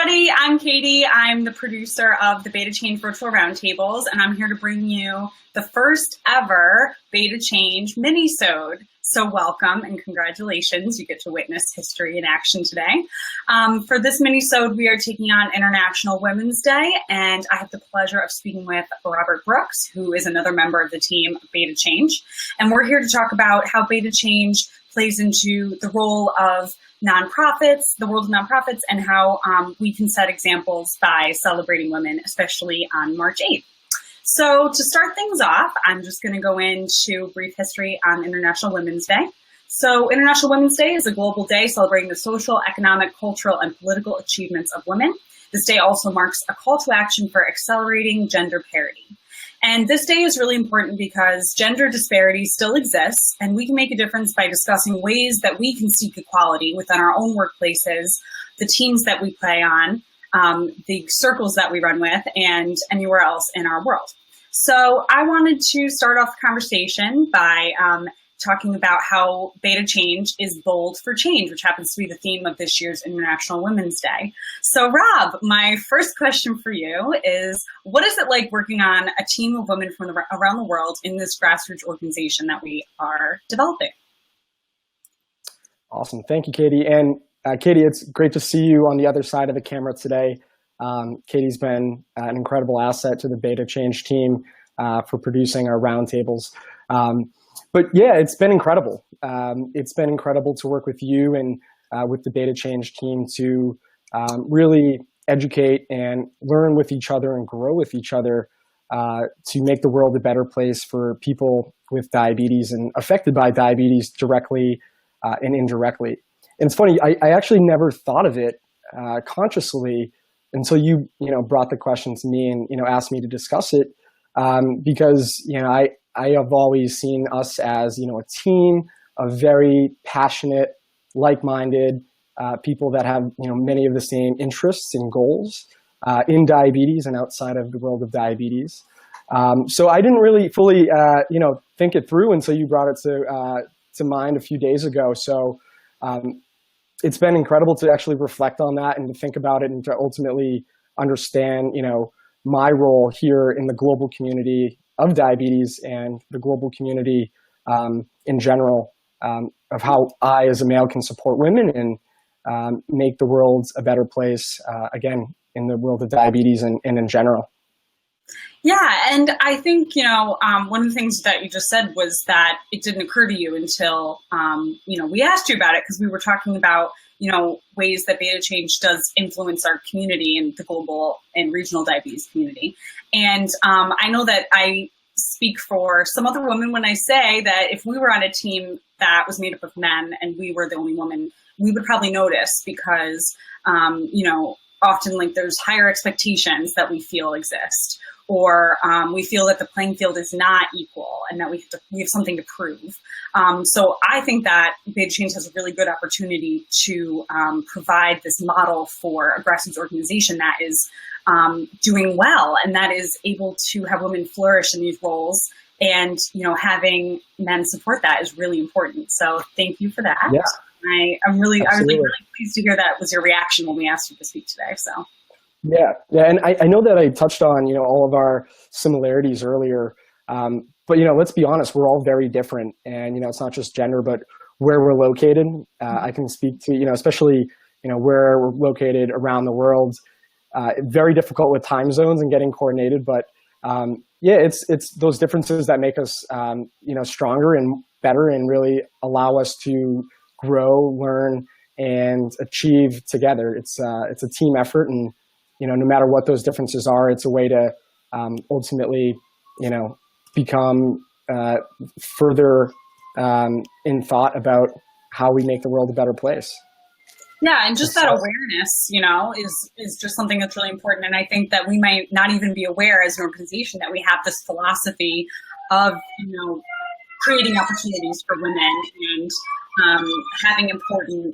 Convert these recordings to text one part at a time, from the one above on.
everybody. I'm Katie. I'm the producer of the Beta Change Virtual Roundtables, and I'm here to bring you the first ever Beta Change Minisode. So welcome and congratulations. You get to witness history in action today. For this Minisode, we are taking on International Women's Day, and I have the pleasure of speaking with Robert Brooks, who is another member of the team Beta Change. And we're here to talk about how Beta Change plays into the role of nonprofits, the world of nonprofits, and how we can set examples by celebrating women, especially on March 8th. So to start things off, I'm just going to go into brief history on International Women's Day. So International Women's Day is a global day celebrating the social, economic, cultural, and political achievements of women. This day also marks a call to action for accelerating gender parity. And this day is really important because gender disparity still exists, and we can make a difference by discussing ways that we can seek equality within our own workplaces, the teams that we play on, the circles that we run with, and anywhere else in our world. So I wanted to start off the conversation by talking about how Beta Change is bold for change, which happens to be the theme of this year's International Women's Day. So Rob, my first question for you is, what is it like working on a team of women from around the world in this grassroots organization that we are developing? Awesome. Thank you, Katie. And Katie, it's great to see you on the other side of the camera today. Katie's been an incredible asset to the Beta Change team for producing our roundtables. But yeah, it's been incredible. It's been incredible to work with you and with the Beta Change team to really educate and learn with each other and grow with each other to make the world a better place for people with diabetes and affected by diabetes directly and indirectly. And it's funny, I actually never thought of it consciously until you brought the question to me and asked me to discuss it because I have always seen us as a team of very passionate, like-minded people that have many of the same interests and goals in diabetes and outside of the world of diabetes. So I didn't really fully think it through until you brought it to mind a few days ago. So it's been incredible to actually reflect on that and to think about it and to ultimately understand my role here in the global community of diabetes and the global community in general of how I as a male can support women and make the world a better place, again, in the world of diabetes and in general. Yeah, and I think, one of the things that you just said was that it didn't occur to you until, we asked you about it because we were talking about, ways that Beta Change does influence our community and the global and regional diabetes community. And I know that I speak for some other women when I say that if we were on a team that was made up of men and we were the only woman, we would probably notice because, often there's higher expectations that we feel exist, or we feel that the playing field is not equal and that we have something to prove. So I think that Beta Change has a really good opportunity to provide this model for a grassroots organization that is doing well and that is able to have women flourish in these roles. And, having men support that is really important. So thank you for that. Yeah. I was really pleased to hear that was your reaction when we asked you to speak today. So. Yeah. And I know that I touched on, all of our similarities earlier, but, let's be honest, we're all very different. And, it's not just gender, but where we're located. I can speak to, especially, where we're located around the world. Very difficult with time zones and getting coordinated, but it's those differences that make us, stronger and better and really allow us to grow, learn, and achieve together. It's a team effort, and no matter what those differences are, it's a way to ultimately, become further in thought about how we make the world a better place. Yeah, and just that awareness, is just something that's really important. And I think that we might not even be aware as an organization that we have this philosophy of, creating opportunities for women and having important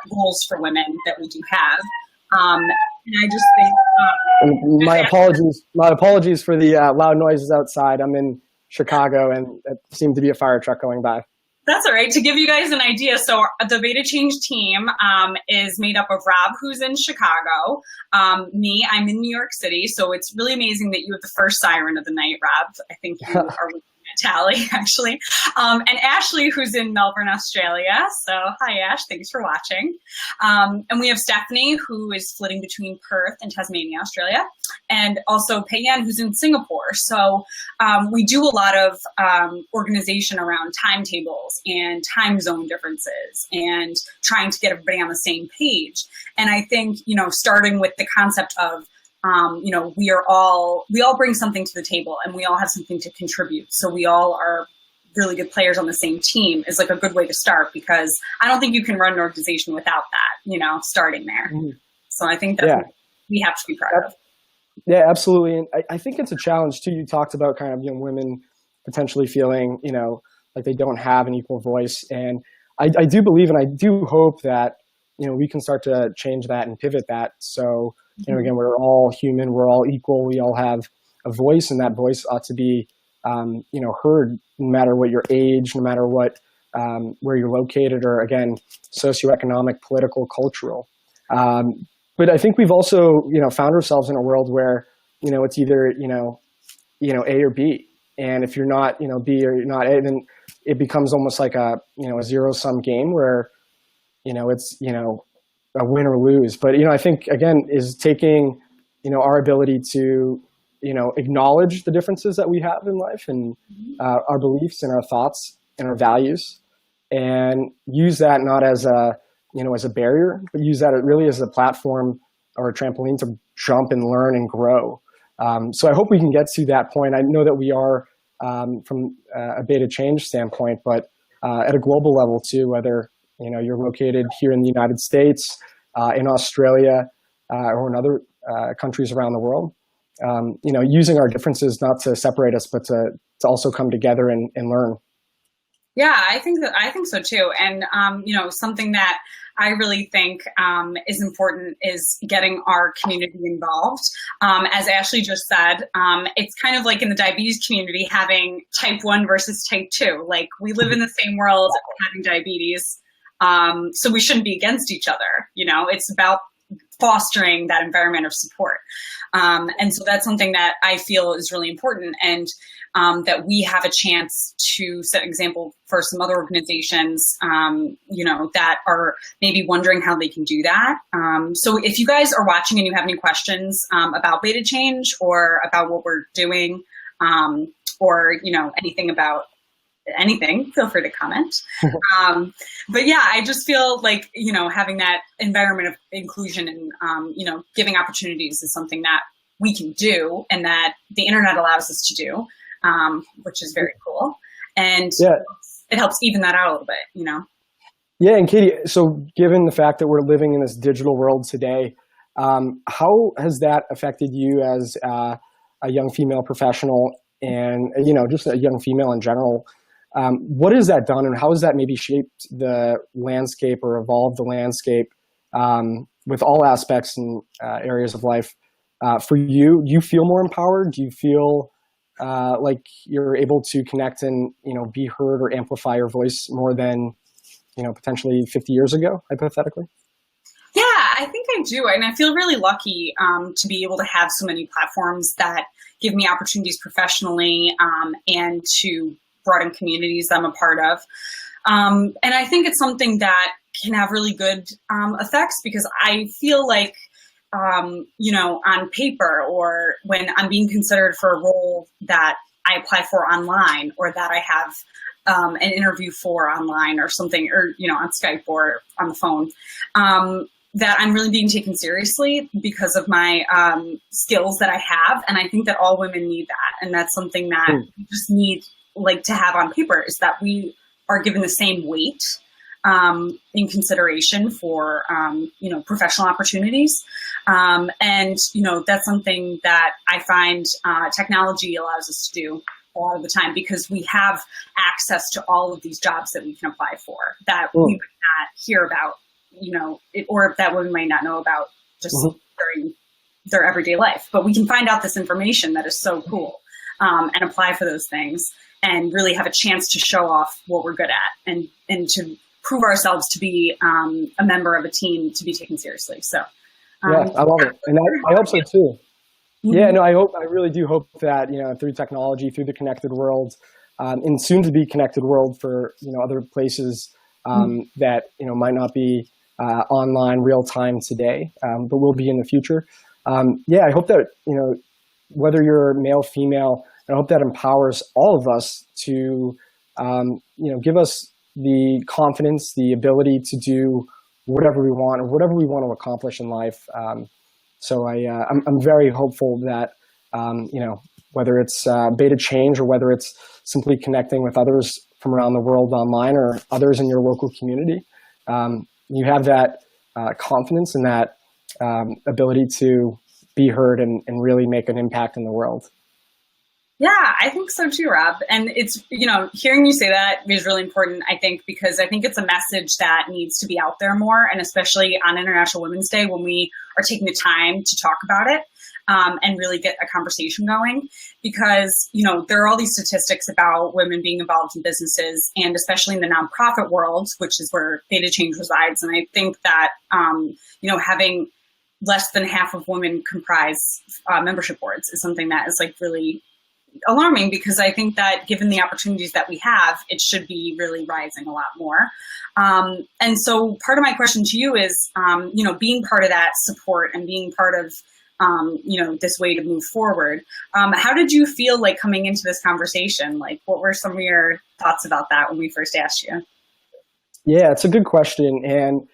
goals for women that we do have. And I just think my apologies for the loud noises outside. I'm in Chicago and it seemed to be a fire truck going by. That's all right. To give you guys an idea, so the Beta Change team is made up of Rob, who's in Chicago, me, I'm in New York City, so it's really amazing that you have the first siren of the night, Rob. I think you are looking at Tally, actually. And Ashley, who's in Melbourne, Australia. So hi, Ash. Thanks for watching. And we have Stephanie, who is flitting between Perth and Tasmania, Australia, and also Payan, who's in Singapore. So we do a lot of organization around timetables and time zone differences and trying to get everybody on the same page. And I think, starting with the concept of, we all bring something to the table and we all have something to contribute. So we all are really good players on the same team is like a good way to start, because I don't think you can run an organization without that, starting there. Mm-hmm. So I think that's what we have to be proud of. Yeah, absolutely. And I think it's a challenge too. You talked about kind of women potentially feeling, like they don't have an equal voice. And I do believe and I do hope that, we can start to change that and pivot that. So, again, we're all human, we're all equal, we all have a voice, and that voice ought to be, heard no matter what your age, no matter what, where you're located, or again, socioeconomic, political, cultural. But I think we've also, found ourselves in a world where, it's either, A or B. And if you're not, B or you're not A, then it becomes almost like a zero-sum game where, it's, a win or lose. But, I think, again, is taking, our ability to, acknowledge the differences that we have in life and our beliefs and our thoughts and our values, and use that not as as a barrier, but use that really as a platform or a trampoline to jump and learn and grow. So I hope we can get to that point. I know that we are from a Beta Change standpoint, but at a global level too, whether you're located here in the United States, in Australia, or in other countries around the world, using our differences not to separate us, but to also come together and learn. Yeah, I think so too. And, something that I really think is important is getting our community involved. As Ashley just said, it's kind of like in the diabetes community having type 1 versus type 2. Like, we live in the same world having diabetes, so we shouldn't be against each other. It's about fostering that environment of support. And so that's something that I feel is really important, and that we have a chance to set an example for some other organizations, that are maybe wondering how they can do that. So if you guys are watching and you have any questions about Beta Change or about what we're doing, or, anything about anything, feel free to comment. But yeah, I just feel like, having that environment of inclusion and, giving opportunities is something that we can do and that the internet allows us to do, which is very cool. And it helps even that out a little bit, Yeah. And Katie, so given the fact that we're living in this digital world today, how has that affected you as a young female professional and, just a young female in general? What has that done, and how has that maybe shaped the landscape or evolved the landscape with all aspects and areas of life for you? Do you feel more empowered? Do you feel like you're able to connect and be heard or amplify your voice more than potentially 50 years ago, hypothetically? Yeah, I think I do, and I feel really lucky to be able to have so many platforms that give me opportunities professionally and to broaden communities I'm a part of. And I think it's something that can have really good effects, because I feel like, on paper, or when I'm being considered for a role that I apply for online, or that I have an interview for online or something, or, on Skype or on the phone, that I'm really being taken seriously because of my skills that I have. And I think that all women need that. And that's something that we just need to have on paper, is that we are given the same weight in consideration for, professional opportunities. And, that's something that I find technology allows us to do a lot of the time, because we have access to all of these jobs that we can apply for that we might not hear about, or that women might not know about just during their everyday life. But we can find out this information that is so cool and apply for those things. and really have a chance to show off what we're good at and to prove ourselves to be a member of a team to be taken seriously. So yeah, I love it. And I hope so too. Yeah, no, I really do hope that, through technology, through the connected world, and soon to be connected world for, other places that, might not be online real time today, but will be in the future. Yeah, I hope that, whether you're male, female, I hope that empowers all of us to, give us the confidence, the ability to do whatever we want or whatever we want to accomplish in life. So I'm very hopeful that, whether it's Beta Change or whether it's simply connecting with others from around the world online or others in your local community, you have that confidence and that ability to be heard and really make an impact in the world. Yeah, I think so too, Rob. And it's, hearing you say that is really important, I think, because I think it's a message that needs to be out there more, and especially on International Women's Day when we are taking the time to talk about it and really get a conversation going. Because, there are all these statistics about women being involved in businesses, and especially in the nonprofit world, which is where Beta Change resides. And I think that, having less than half of women comprise membership boards is something that is really alarming, because I think that given the opportunities that we have, it should be really rising a lot more. And so part of my question to you is, being part of that support and being part of, this way to move forward. How did you feel coming into this conversation? What were some of your thoughts about that when we first asked you? Yeah, it's a good question. And,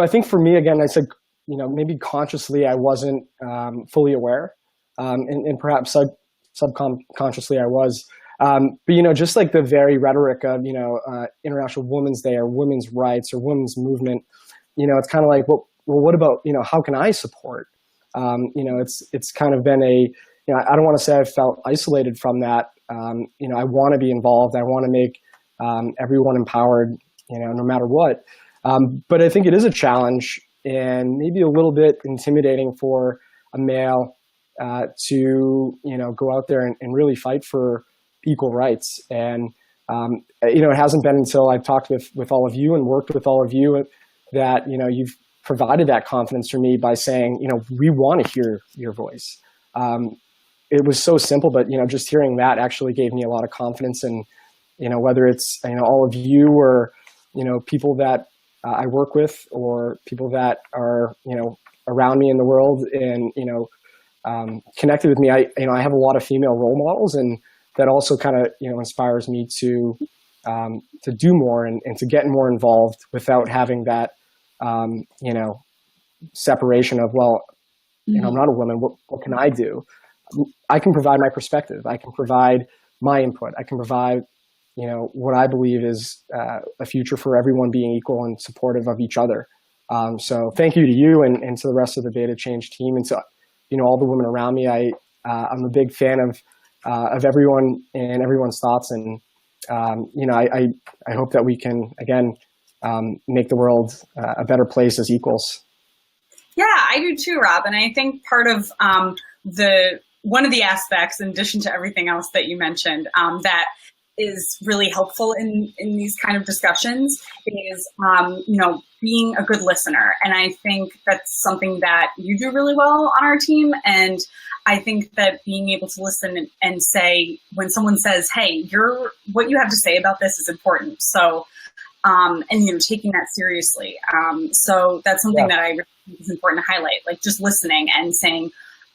I think for me, again, I said, maybe consciously I wasn't fully aware, and perhaps subconsciously I was. But, just the very rhetoric of, International Women's Day or women's rights or women's movement, it's kind of well, what about, how can I support? It's kind of been I don't want to say I've felt isolated from that. I want to be involved. I want to make everyone empowered, no matter what. But I think it is a challenge and maybe a little bit intimidating for a male to go out there and really fight for equal rights. And it hasn't been until I've talked with all of you and worked with all of you that you've provided that confidence for me by saying we want to hear your voice. It was so simple, but just hearing that actually gave me a lot of confidence. And whether it's all of you or people that I work with or people that are around me in the world and connected with me. I have a lot of female role models, and that also kind of inspires me to do more and to get more involved without having that separation of, well, I'm not a woman. What can I do? I can provide my perspective. I can provide my input. I can provide what I believe is a future for everyone being equal and supportive of each other. So thank you to you and to the rest of the Beta Change team, and to all the women around me. I'm a big fan of everyone and everyone's thoughts, and I hope that we can again make the world a better place as equals. Yeah, I do too, Rob. And I think part of one of the aspects, in addition to everything else that you mentioned, that is really helpful in these kind of discussions is, being a good listener. And I think that's something that you do really well on our team. And I think that being able to listen and say, when someone says, hey, what you have to say about this is important. So, and, taking that seriously. So that's something that I really think is important to highlight, just listening and saying,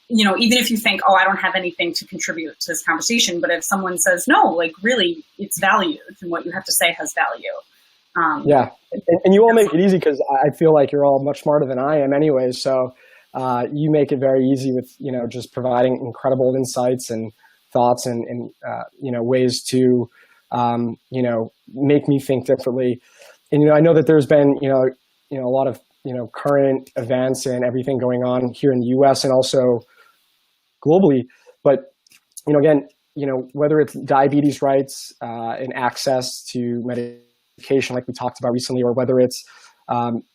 even if you think, oh, I don't have anything to contribute to this conversation, but if someone says, no, really, it's valued and what you have to say has value. Yeah. And you all make it easy, because I feel like you're all much smarter than I am anyways. So you make it very easy with, just providing incredible insights and thoughts and ways to, make me think differently. And, I know that there's been, a lot of, current events and everything going on here in the US and also globally. But, again, whether it's diabetes rights and access to medication, like we talked about recently, or whether it's,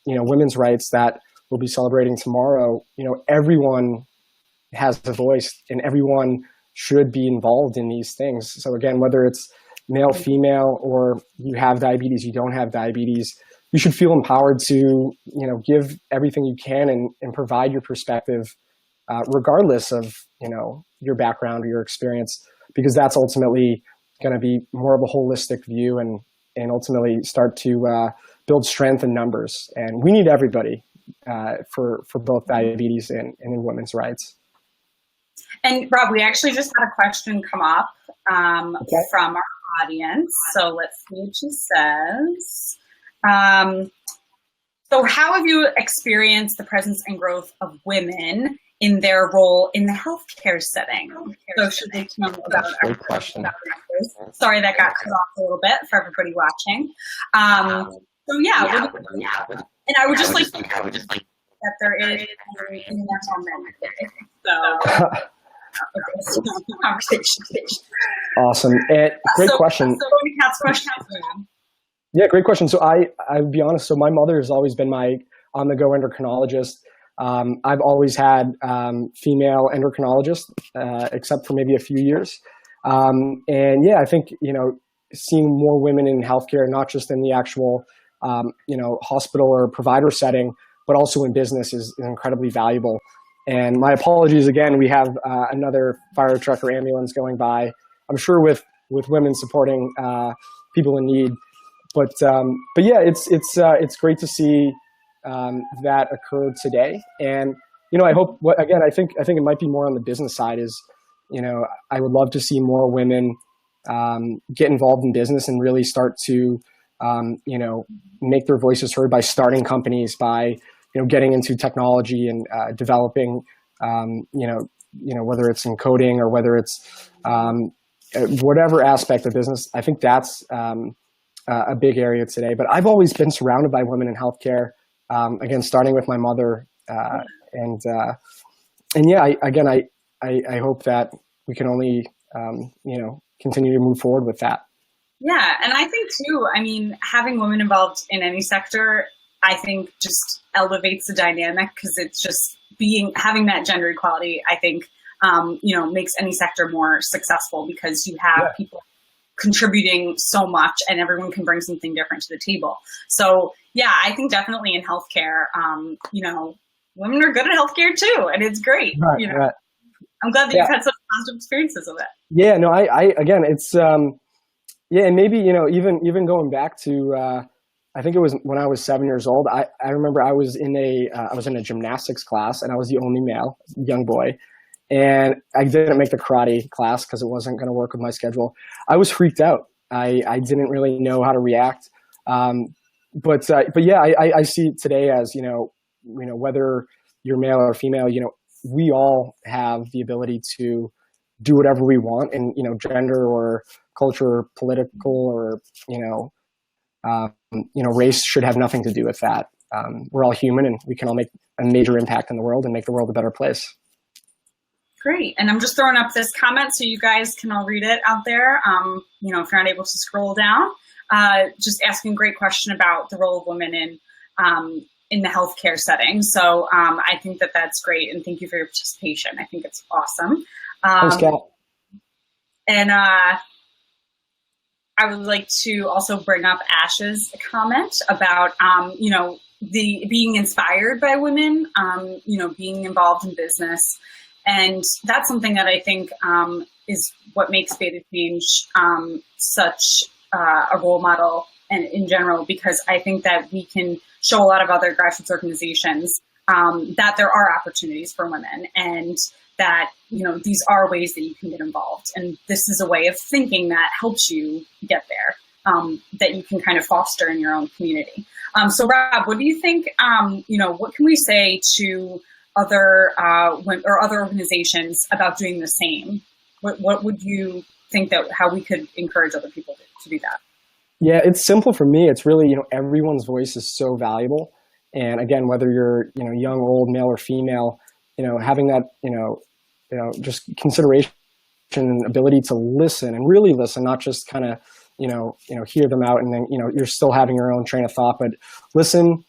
women's rights that we'll be celebrating tomorrow, everyone has a voice and everyone should be involved in these things. So again, whether it's, male, female, or you have diabetes, you don't have diabetes, you should feel empowered to, give everything you can and provide your perspective, regardless of, your background or your experience, because that's ultimately going to be more of a holistic view and ultimately start to build strength in numbers. And we need everybody for both diabetes and in women's rights. And Rob, we actually just had a question come up from our audience. So let's see what she says. So how have you experienced the presence and growth of women in their role in the healthcare setting? So should they know about that? Great question. Sorry, that got cut off a little bit for everybody watching. And I would just like that there is International Men's Day. So conversation. Awesome. Great question. So Kat's question. Yeah, great question. So I'll be honest. So my mother has always been my on-the-go endocrinologist. I've always had female endocrinologists, except for maybe a few years. And yeah, I think, seeing more women in healthcare, not just in the actual, hospital or provider setting, but also in business is incredibly valuable. And my apologies again, we have another fire truck or ambulance going by. I'm sure with women supporting people in need. But yeah, it's great to see that occurred today. And I hope I think it might be more on the business side is, I would love to see more women get involved in business and really start to make their voices heard by starting companies, by getting into technology and developing whether it's in coding or whether it's whatever aspect of business. I think that's a big area today. But I've always been surrounded by women in healthcare. Again, starting with my mother, and yeah, I hope that we can only continue to move forward with that. Yeah, and I think too, having women involved in any sector, I think just elevates the dynamic, because it's just having that gender equality, I think, makes any sector more successful, because you have people contributing so much and everyone can bring something different to the table. So yeah, I think definitely in healthcare, women are good at healthcare too, and it's great. Right. I'm glad that you've had such positive experiences with it. Yeah, no, I again, it's and maybe even going back to I think it was when I was 7 years old. I remember I was in a gymnastics class, and I was the only male young boy. And I didn't make the karate class because it wasn't going to work with my schedule. I was freaked out. I didn't really know how to react. But yeah, I see it today as, whether you're male or female, we all have the ability to do whatever we want, and, gender or culture, political or, race should have nothing to do with that. We're all human, and we can all make a major impact in the world and make the world a better place. Great. And I'm just throwing up this comment so you guys can all read it out there. If you're not able to scroll down, just asking a great question about the role of women in the healthcare setting. So I think that that's great. And thank you for your participation. I think it's awesome. Thanks, Kat. And I would like to also bring up Ash's comment about, the being inspired by women, being involved in business. And that's something that I think is what makes Beta Change such a role model and in general, because I think that we can show a lot of other grassroots organizations that there are opportunities for women, and that, these are ways that you can get involved. And this is a way of thinking that helps you get there, that you can kind of foster in your own community. So Rob, what do you think, what can we say to other other organizations about doing the same? What would you think that how we could encourage other people to do that? Yeah, it's simple for me. It's really, everyone's voice is so valuable. And again, whether you're, young, old, male or female, having that, just consideration and ability to listen and really listen, not just kind of, hear them out and then, you're still having your own train of thought, but listen,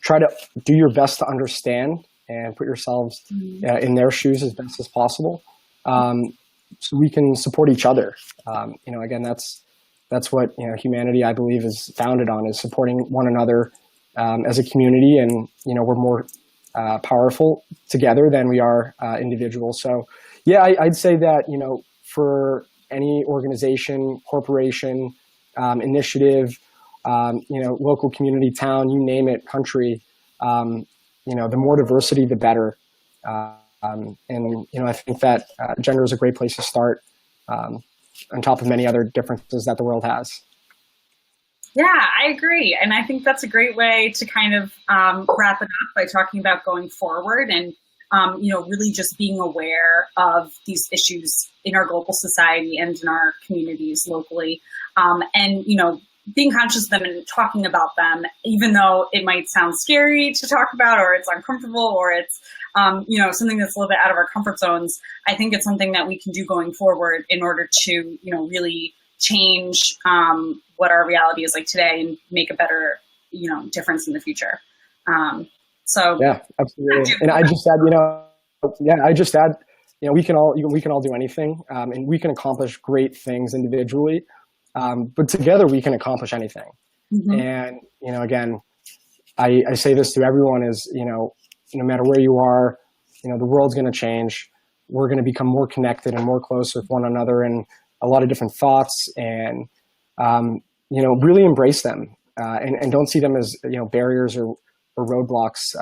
try to do your best to understand and put yourselves in their shoes as best as possible, so we can support each other. Again, that's That's what humanity, I believe, is founded on, is supporting one another as a community. And we're more powerful together than we are individuals. So yeah, I'd say that for any organization, corporation, initiative, local community, town, you name it, country, the more diversity, the better. And I think that gender is a great place to start, on top of many other differences that the world has. Yeah, I agree. And I think that's a great way to kind of wrap it up by talking about going forward and, really just being aware of these issues in our global society and in our communities locally. And being conscious of them and talking about them, even though it might sound scary to talk about, or it's uncomfortable, or it's, something that's a little bit out of our comfort zones. I think it's something that we can do going forward in order to, really change what our reality is like today and make a better, difference in the future. So yeah, absolutely. And I just add, we can all do anything, and we can accomplish great things individually. But together we can accomplish anything. Mm-hmm. And, again, I say this to everyone is, no matter where you are, the world's going to change. We're going to become more connected and more close with one another, and a lot of different thoughts, and, really embrace them, and don't see them as, barriers or roadblocks,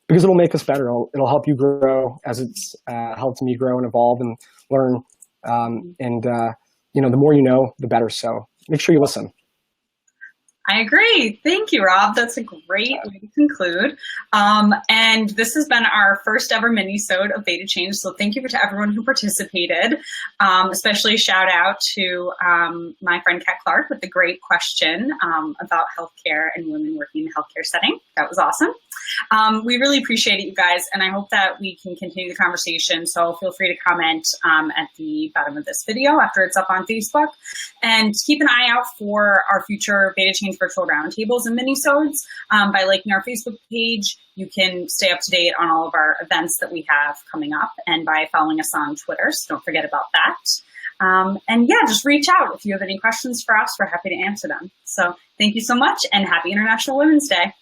because it'll make us better. It'll help you grow as it's helped me grow and evolve and learn. The more you know, the better. So make sure you listen. I agree. Thank you, Rob. That's a great way to conclude. And this has been our first ever mini-sode of Beta Change. So thank you to everyone who participated. Especially a shout out to my friend Kat Clark with the great question about healthcare and women working in the healthcare setting. That was awesome. We really appreciate it, you guys, and I hope that we can continue the conversation. So feel free to comment at the bottom of this video after it's up on Facebook, and keep an eye out for our future Beta Change virtual roundtables and minisodes by liking our Facebook page. You can stay up to date on all of our events that we have coming up, and by following us on Twitter. So don't forget about that. And yeah, just reach out if you have any questions for us. We're happy to answer them. So thank you so much, and happy International Women's Day.